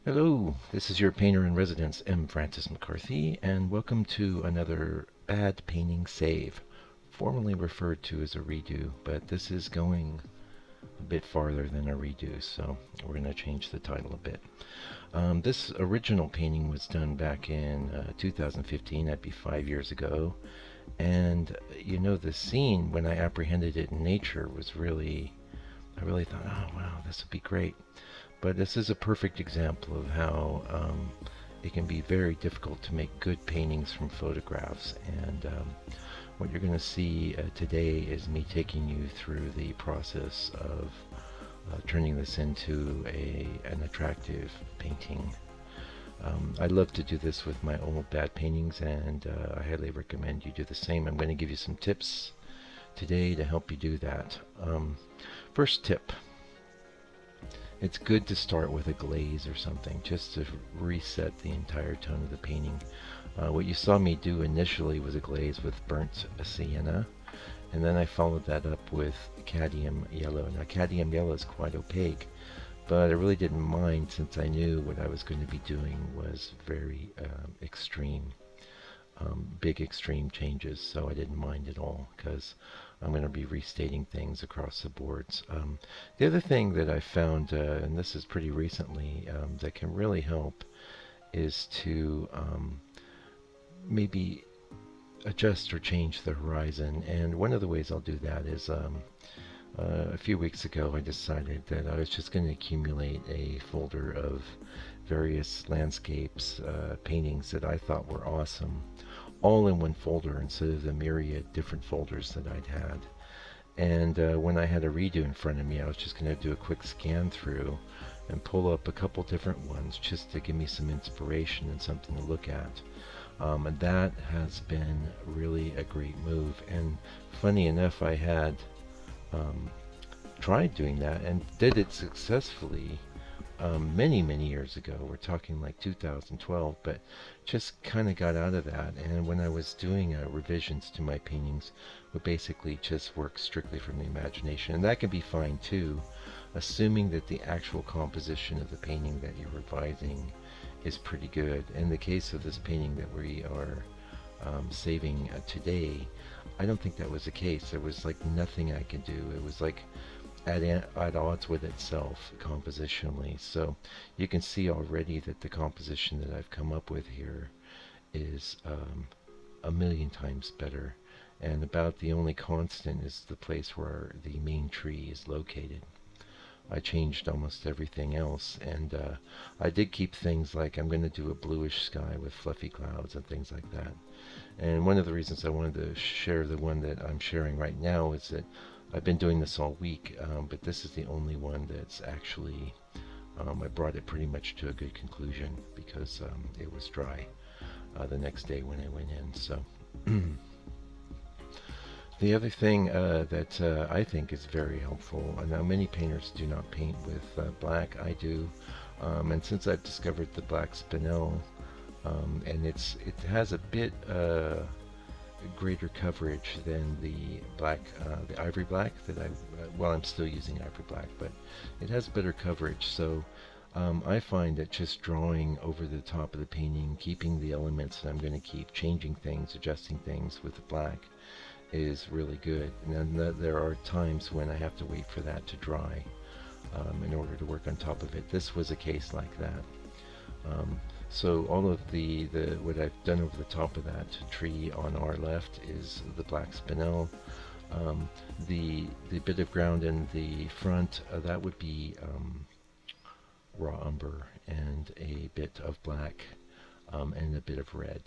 Hello, this is your painter in residence, M. Francis McCarthy, and welcome to another bad painting save, formerly referred to as a redo, but this is going a bit farther than a redo, so we're going to change the title a bit. This original painting was done back in 2015, that'd be 5 years ago, and the scene when I apprehended it in nature was I really thought, oh wow, this would be great. But this is a perfect example of how it can be very difficult to make good paintings from photographs. And what you're going to see today is me taking you through the process of turning this into an attractive painting. I love to do this with my old bad paintings, and I highly recommend you do the same. I'm going to give you some tips today to help you do that. First tip. It's good to start with a glaze or something, just to reset the entire tone of the painting. What you saw me do initially was a glaze with burnt sienna, and then I followed that up with cadmium yellow. Now cadmium yellow is quite opaque, but I really didn't mind since I knew what I was going to be doing was very extreme. Big extreme changes, so I didn't mind at all because I'm going to be restating things across the boards. The other thing that I found, and this is pretty recently, that can really help is to maybe adjust or change the horizon. And one of the ways I'll do that is a few weeks ago I decided that I was just going to accumulate a folder of various landscapes, paintings that I thought were awesome, all in one folder instead of the myriad different folders that I'd had. And when I had a redo in front of me, I was just going to do a quick scan through and pull up a couple different ones just to give me some inspiration and something to look at. And that has been really a great move. And funny enough, I had tried doing that and did it successfully many years ago. We're talking like 2012, but just kind of got out of that. And when I was doing revisions to my paintings, would basically just work strictly from the imagination, and that can be fine too, assuming that the actual composition of the painting that you're revising is pretty good. In the case of this painting that we are saving today, I don't think that was the case. There was like nothing I could do. It was like at odds with itself compositionally. So you can see already that the composition that I've come up with here is a million times better. And about the only constant is the place where the main tree is located. I changed almost everything else, and I did keep things like I'm going to do a bluish sky with fluffy clouds and things like that. And one of the reasons I wanted to share the one that I'm sharing right now is that I've been doing this all week, but this is the only one that's actually, I brought it pretty much to a good conclusion because it was dry the next day when I went in. So the other thing that I think is very helpful, now many painters do not paint with black, I do, and since I've discovered the black Spinel, and it has a bit greater coverage than the black, the ivory black that well, I'm still using ivory black, but it has better coverage. So I find that just drawing over the top of the painting, keeping the elements that I'm going to keep, changing things, adjusting things with the black is really good. And then there are times when I have to wait for that to dry in order to work on top of it. This was a case like that. So all of the what I've done over the top of that tree on our left is the black Spinel. The bit of ground in the front, that would be raw umber and a bit of black and a bit of red.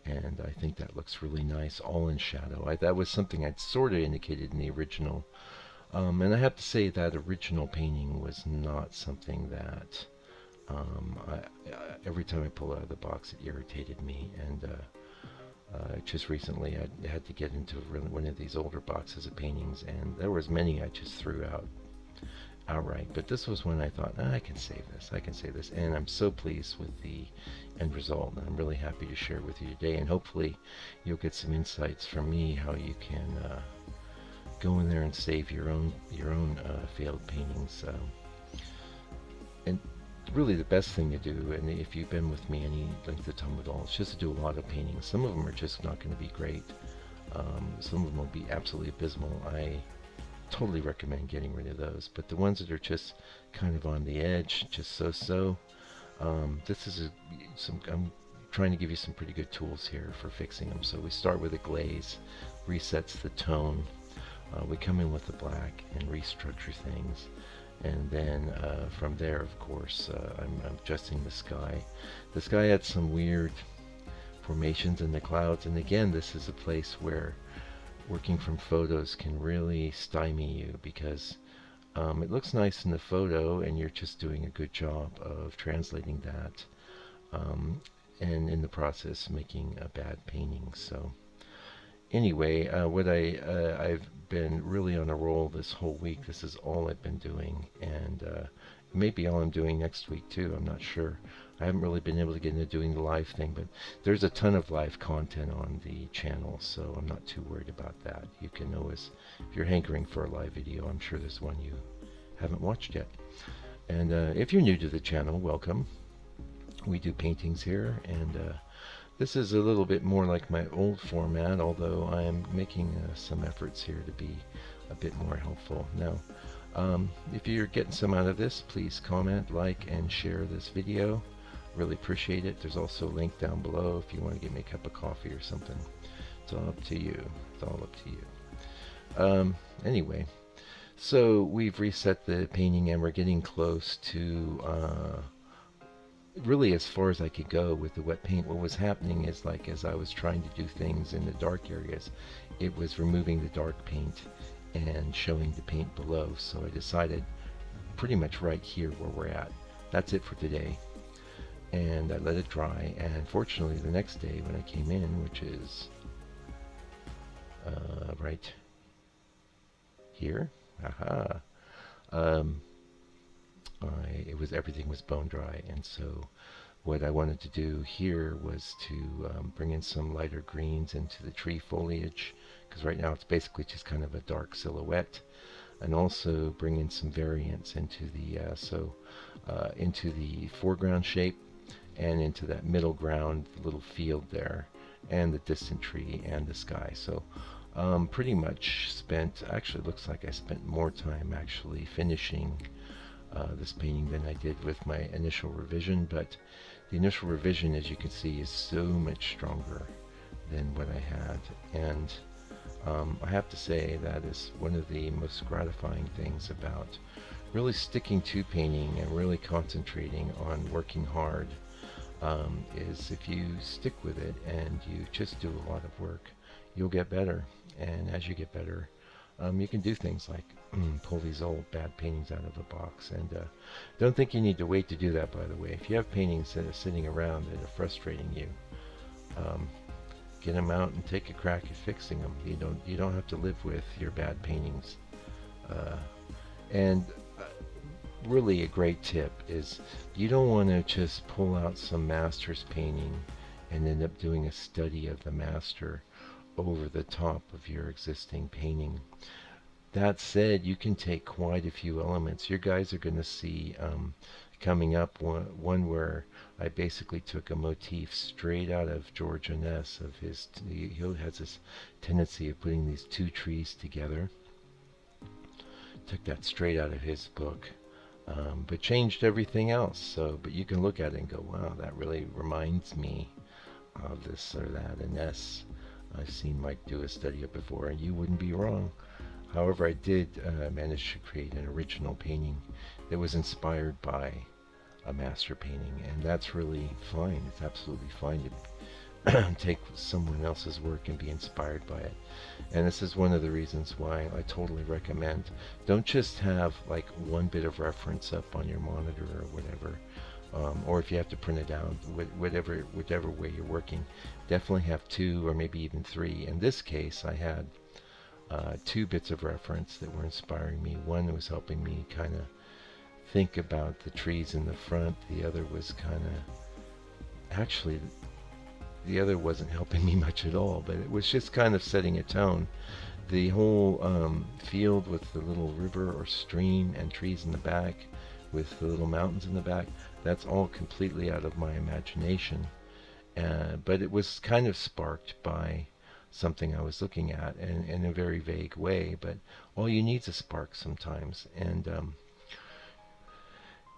And I think that looks really nice, all in shadow. That was something I'd sort of indicated in the original. And I have to say that original painting was not something that every time I pull it out of the box, it irritated me, and just recently I had to get into one of these older boxes of paintings, and there was many I just threw out outright. But this was one I thought, I can save this, and I'm so pleased with the end result, and I'm really happy to share it with you today, and hopefully you'll get some insights from me how you can go in there and save your own failed paintings. And really the best thing to do, and if you've been with me any length of time at all, is just to do a lot of painting. Some of them are just not going to be great. Some of them will be absolutely abysmal. I totally recommend getting rid of those. But the ones that are just kind of on the edge, just so-so, this is I'm trying to give you some pretty good tools here for fixing them. So we start with a glaze, resets the tone. We come in with the black and restructure things. And then from there, of course, I'm adjusting the sky. The sky had some weird formations in the clouds. And again, this is a place where working from photos can really stymie you, because it looks nice in the photo and you're just doing a good job of translating that, and in the process making a bad painting. So anyway, I've been really on a roll this whole week. This is all I've been doing, and maybe all I'm doing next week too. I'm not sure. I haven't really been able to get into doing the live thing, but there's a ton of live content on the channel, so I'm not too worried about that. You can always, if you're hankering for a live video, I'm sure there's one you haven't watched yet. And if you're new to the channel, welcome. We do paintings here, and this is a little bit more like my old format, although I am making some efforts here to be a bit more helpful. Now, if you're getting some out of this, please comment, like, and share this video. Really appreciate it. There's also a link down below if you want to get me a cup of coffee or something. It's all up to you. It's all up to you. Anyway, so we've reset the painting and we're getting close to really as far as I could go with the wet paint. What was happening is, like, as I was trying to do things in the dark areas, it was removing the dark paint and showing the paint below. So I decided pretty much right here where we're at, that's it for today. And I let it dry, and fortunately the next day when I came in, which is right here, everything was bone dry. And so what I wanted to do here was to bring in some lighter greens into the tree foliage, because right now it's basically just kind of a dark silhouette, and also bring in some variants into the into the foreground shape and into that middle ground, the little field there, and the distant tree and the sky. So pretty much spent, actually looks like I spent more time actually finishing this painting than I did with my initial revision, but the initial revision, as you can see, is so much stronger than what I had. And I have to say that is one of the most gratifying things about really sticking to painting and really concentrating on working hard, is if you stick with it and you just do a lot of work, you'll get better. And as you get better, you can do things like pull these old bad paintings out of the box. And don't think you need to wait to do that, by the way. If you have paintings that are sitting around that are frustrating you, get them out and take a crack at fixing them. You don't have to live with your bad paintings. And really a great tip is, you don't want to just pull out some master's painting and end up doing a study of the master over the top of your existing painting. That said, you can take quite a few elements. Your guys are going to see coming up one where I basically took a motif straight out of George Anness. Of his, he has this tendency of putting these two trees together. Took that straight out of his book, but changed everything else. So, but you can look at it and go, wow, that really reminds me of this or that Anness. I've seen Mike do a study of before, and you wouldn't be wrong. However, I did manage to create an original painting that was inspired by a master painting, and that's really fine. It's absolutely fine to take someone else's work and be inspired by it. And this is one of the reasons why I totally recommend, don't just have like one bit of reference up on your monitor or whatever, or if you have to print it out, whichever way you're working, definitely have two or maybe even three. In this case, I had two bits of reference that were inspiring me. One was helping me kind of think about the trees in the front. The other was kind of, actually, the other wasn't helping me much at all, but it was just kind of setting a tone. The whole field with the little river or stream and trees in the back with the little mountains in the back, That's all completely out of my imagination. But it was kind of sparked by something I was looking at in a very vague way. But all you need is a spark sometimes. And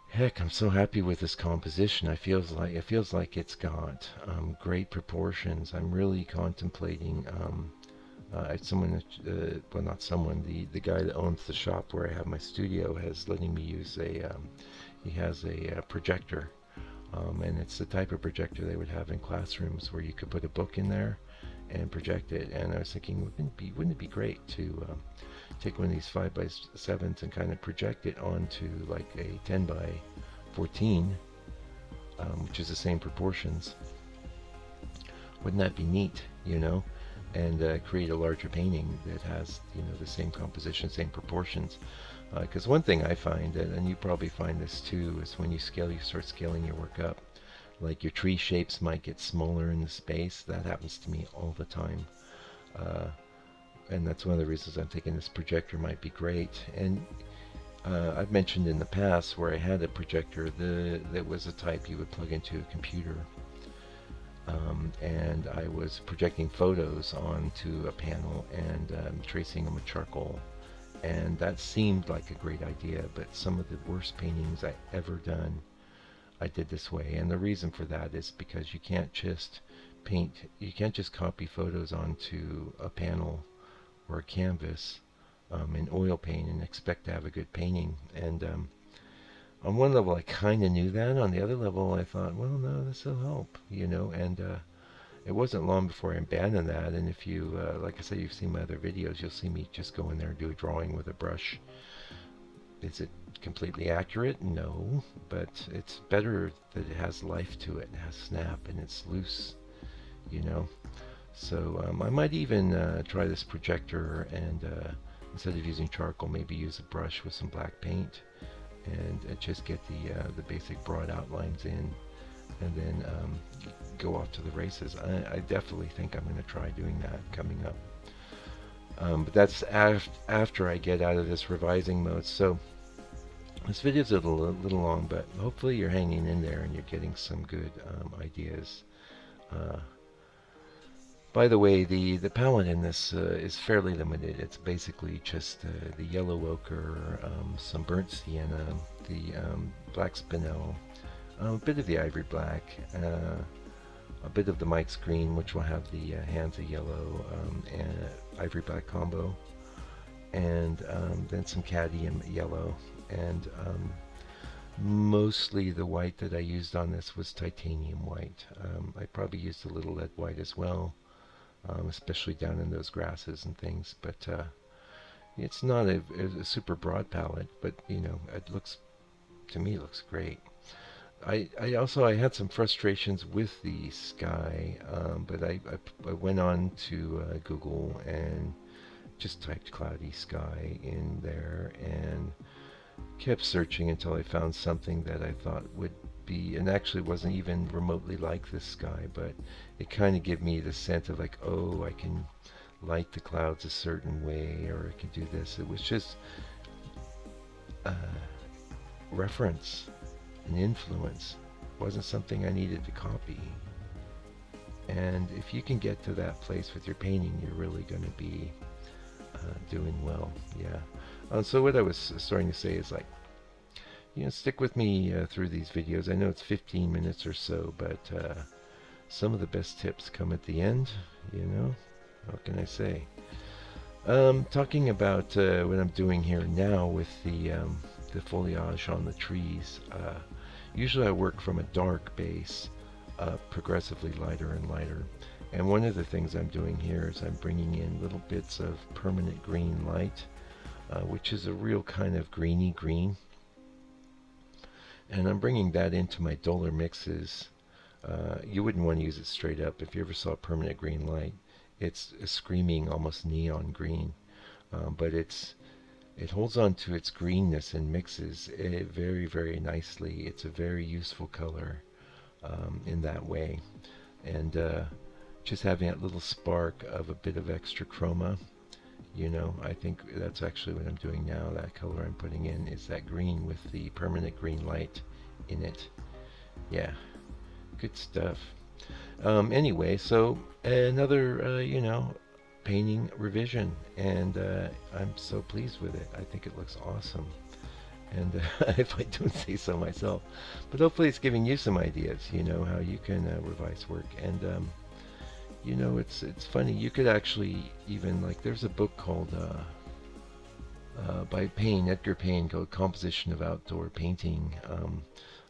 heck, I'm so happy with this composition. It feels like it's got great proportions. I'm really contemplating. Someone, well, not someone. The guy that owns the shop where I have my studio has letting me use a. He has a projector, and it's the type of projector they would have in classrooms where you could put a book in there and project it. And I was thinking, wouldn't it be great to take one of these 5x7s and kind of project it onto like a 10x14, which is the same proportions. Wouldn't that be neat, you know? And create a larger painting that has, you know, the same composition, same proportions. Because one thing I find, and you probably find this too, is when you scale, you start scaling your work up. Like your tree shapes might get smaller in the space. That happens to me all the time. And that's one of the reasons I'm thinking this projector might be great. And I've mentioned in the past where I had a projector that was a type you would plug into a computer. And I was projecting photos onto a panel and tracing them with charcoal. And that seemed like a great idea, but some of the worst paintings I ever done, I did this way. And the reason for that is because you can't just copy photos onto a panel or a canvas in oil paint and expect to have a good painting. And on one level, I kind of knew that. On the other level, I thought, well, no, this will help, you know. And it wasn't long before I abandoned that. And if you, like I said, you've seen my other videos, you'll see me just go in there and do a drawing with a brush. Is it completely accurate? No, but it's better that it has life to it. It has snap and it's loose, you know. So I might even try this projector and instead of using charcoal, maybe use a brush with some black paint and just get the basic broad outlines in, and then go off to the races. I definitely think I'm going to try doing that coming up. But that's after I get out of this revising mode. So this video's a little long, but hopefully you're hanging in there and you're getting some good ideas. By the way, the palette in this is fairly limited. It's basically just the yellow ochre, some burnt sienna, the black spinel, a bit of the ivory black, a bit of the Mike's green, which will have the Hansa yellow and ivory black combo, and then some cadmium yellow, and mostly the white that I used on this was titanium white. I probably used a little lead white as well. Especially down in those grasses and things, but it's not a super broad palette, but you know, to me it looks great. I had some frustrations with the sky, but I went on to Google and just typed cloudy sky in there and kept searching until I found something that I thought would be, and actually wasn't even remotely like this sky, but it kind of gave me the sense of like, oh, I can light the clouds a certain way, or I can do this. It was just reference and influence. It wasn't something I needed to copy. And if you can get to that place with your painting, you're really going to be doing well. Yeah. So what I was starting to say is like, you know, stick with me through these videos. I know it's 15 minutes or so, but some of the best tips come at the end, you know. What can I say? Talking about what I'm doing here now with the foliage on the trees. Usually I work from a dark base, progressively lighter and lighter. And one of the things I'm doing here is I'm bringing in little bits of permanent green light, which is a real kind of greeny green. And I'm bringing that into my duller mixes. You wouldn't want to use it straight up. If you ever saw permanent green light, it's a screaming, almost neon green. But it holds on to its greenness and mixes very, very nicely. It's a very useful color in that way. And just having that little spark of a bit of extra chroma, you know, I think that's actually what I'm doing now. That color I'm putting in is that green with the permanent green light in it. Yeah, good stuff. Anyway, so another, painting revision, and I'm so pleased with it. I think it looks awesome. And if I don't say so myself, but hopefully it's giving you some ideas, how you can revise work. And it's funny. You could actually even like there's a book called by Edgar Payne, called Composition of Outdoor Painting.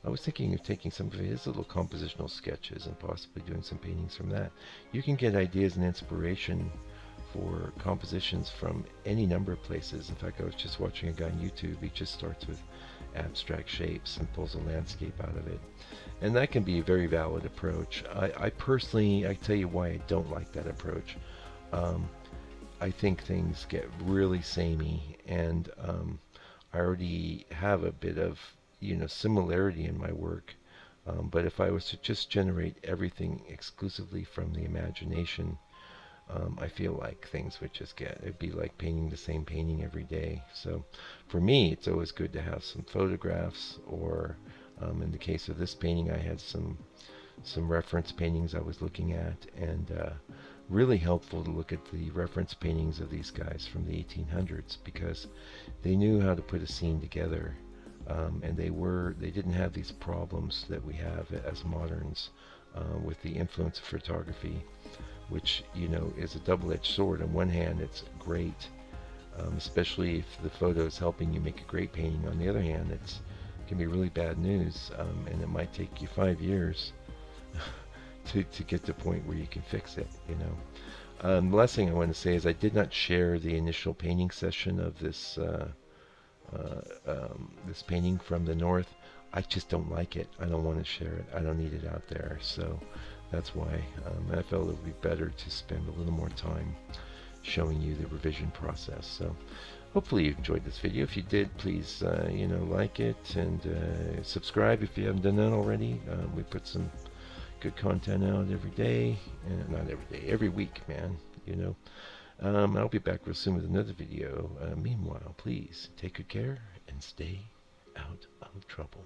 I was thinking of taking some of his little compositional sketches and possibly doing some paintings from that. You can get ideas and inspiration for compositions from any number of places. In fact, I was just watching a guy on YouTube. He just starts with abstract shapes and pulls a landscape out of it. And that can be a very valid approach. I personally, I tell you why I don't like that approach. Um, I think things get really samey, and I already have a bit of similarity in my work. But if I was to just generate everything exclusively from the imagination, I feel like things would just it'd be like painting the same painting every day. So for me, it's always good to have some photographs, or in the case of this painting, I had some reference paintings I was looking at, and really helpful to look at the reference paintings of these guys from the 1800s, because they knew how to put a scene together, and they didn't have these problems that we have as moderns with the influence of photography, which is a double-edged sword. On one hand, it's great, especially if the photo is helping you make a great painting. On the other hand, it can be really bad news, and it might take you 5 years to get to the point where you can fix it. The last thing I want to say is I did not share the initial painting session of this painting from the north. I just don't like it. I don't want to share it. I don't need it out there. So that's why I felt it would be better to spend a little more time showing you the revision process. So hopefully you enjoyed this video. If you did, please like it, and subscribe if you haven't done that already. We put some good content out every day, and not every day, every week, man. I'll be back real soon with another video. Meanwhile, please take good care and stay out of trouble.